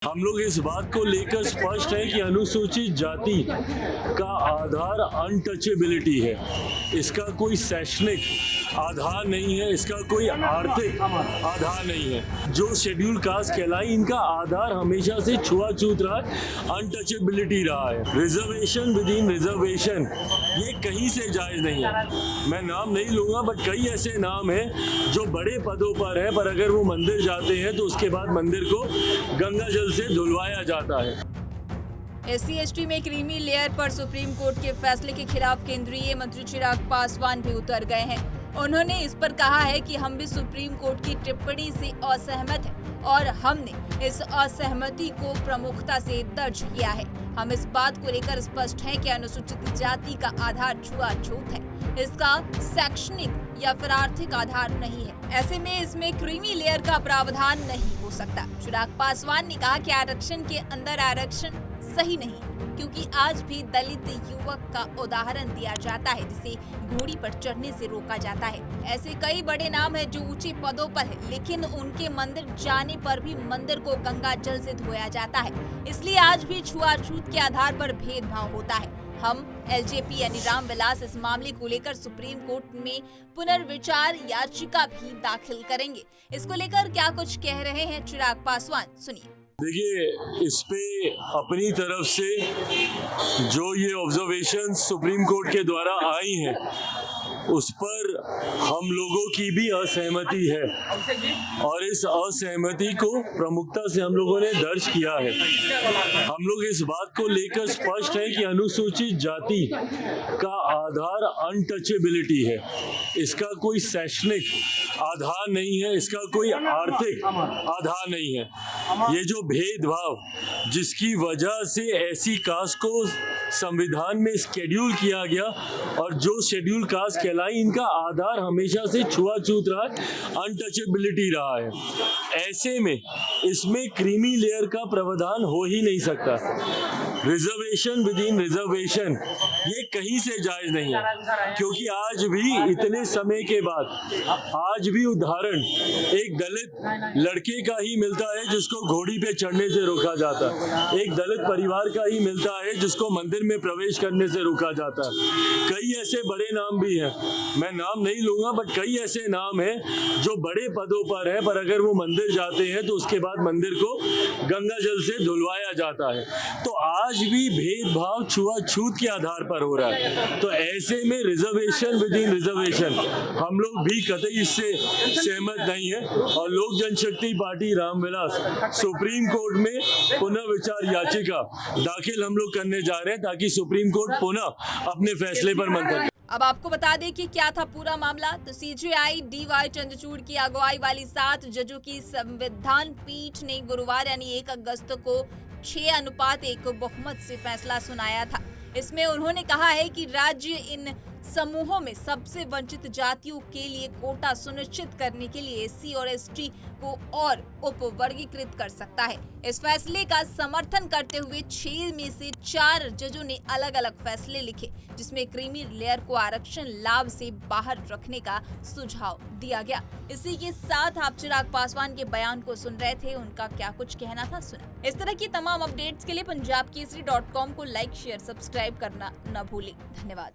हम लोग इस बात को लेकर स्पष्ट है कि अनुसूचित जाति का आधार अनटचेबिलिटी है। इसका कोई शैक्षणिक आधार नहीं है, इसका कोई आर्थिक आधार नहीं है। जो शेड्यूल कास्ट कहलाई, इनका आधार हमेशा से छुआछूत रहा है, अनटचेबिलिटी रहा है। रिजर्वेशन विद इन रिजर्वेशन ये कहीं से जायज नहीं है। मैं नाम नहीं लूंगा, बट कई ऐसे नाम हैं जो बड़े पदों पर है, पर अगर वो मंदिर जाते हैं तो उसके बाद मंदिर को गंगा जल से धुलवाया जाता है। SC/ST में क्रीमी लेयर पर सुप्रीम कोर्ट के फैसले के खिलाफ केंद्रीय मंत्री चिराग पासवान भी उतर गए हैं। उन्होंने इस पर कहा है कि हम भी सुप्रीम कोर्ट की टिप्पणी से असहमत हैं और हमने इस असहमति को प्रमुखता से दर्ज किया है। हम इस बात को लेकर स्पष्ट हैं कि अनुसूचित जाति का आधार छुआछूत है, इसका शैक्षणिक या फिर आर्थिक आधार नहीं है। ऐसे में इसमें क्रीमी लेयर का प्रावधान नहीं हो सकता। चिराग पासवान ने कहा कि आरक्षण के अंदर आरक्षण सही नहीं, क्योंकि आज भी दलित युवक का उदाहरण दिया जाता है जिसे घोड़ी पर चढ़ने से रोका जाता है। ऐसे कई बड़े नाम हैं जो ऊंचे पदों पर है, लेकिन उनके मंदिर जाने पर भी मंदिर को गंगा जल से धोया जाता है। इसलिए आज भी छुआछूत के आधार पर भेदभाव होता है। हम LJP यानी रामविलास इस मामले को लेकर सुप्रीम कोर्ट में पुनर्विचार याचिका भी दाखिल करेंगे। इसको लेकर क्या कुछ कह रहे हैं चिराग पासवान, सुनिए। देखिए, इस पे अपनी तरफ से जो ये ऑब्जर्वेशन सुप्रीम कोर्ट के द्वारा आई हैं, उस पर हम लोगों की भी असहमति है और इस असहमति को प्रमुखता से हम लोगों ने दर्ज किया है। हम लोग इस बात को लेकर स्पष्ट है कि अनुसूचित जाति का आधार अनटचेबिलिटी है। इसका कोई शैक्षणिक आधार नहीं है, इसका कोई आर्थिक आधार नहीं है। ये जो भेदभाव जिसकी वजह से ऐसी कास्ट को संविधान में शेड्यूल किया गया और जो शेड्यूल कास्ट कहलाई, इनका आधार हमेशा से छुआछूत रहा है, अनटचेबिलिटी रहा है। ऐसे में इसमें क्रीमी लेयर का प्रावधान हो ही नहीं सकता। रिजर्वेशन विद इन रिजर्वेशन ये कहीं से जायज नहीं है, क्योंकि आज भी इतने समय के बाद आज भी उदाहरण एक दलित लड़के का ही मिलता है जिसको घोड़ी पे चढ़ने से रोका जाता है, एक दलित परिवार का ही मिलता है जिसको मंदिर में प्रवेश करने से रोका जाता है। कई ऐसे बड़े नाम भी हैं, मैं नाम नहीं लूंगा, बट कई ऐसे नाम हैं जो बड़े पदों पर है, पर अगर वो मंदिर जाते हैं तो उसके बाद मंदिर को गंगा जल से धुलवाया जाता है। तो आज भी भेदभाव छुआछूत के आधार पर हो रहा है। तो ऐसे में रिजर्वेशन विद इन रिजर्वेशन हम लोग भी कतई इससे सहमत नहीं है और लोक जनशक्ति पार्टी रामविलास सुप्रीम कोर्ट में पुनर्विचार याचिका दाखिल हम लोग करने जा रहे हैं, ताकि सुप्रीम कोर्ट पुनः अपने फैसले पर मंथन। अब आपको बता दें कि क्या था पूरा मामला। तो CJI DY चंद्रचूड़ की अगुवाई वाली 7 जजों की संविधान पीठ ने गुरुवार यानी 1 अगस्त को 6:1 बहुमत से फैसला सुनाया था। इसमें उन्होंने कहा है कि राज्य इन समूहों में सबसे वंचित जातियों के लिए कोटा सुनिश्चित करने के लिए SC और ST को और उपवर्गीकृत कर सकता है। इस फैसले का समर्थन करते हुए 6 में से 4 जजों ने अलग अलग फैसले लिखे, जिसमें क्रीमी लेयर को आरक्षण लाभ से बाहर रखने का सुझाव दिया गया। इसी के साथ आप चिराग पासवान के बयान को सुन रहे थे, उनका क्या कुछ कहना था, सुना। इस तरह की तमाम अपडेट्स के लिए पंजाबकेसरी.com को लाइक, शेयर, सब्सक्राइब करना न भूलें। धन्यवाद।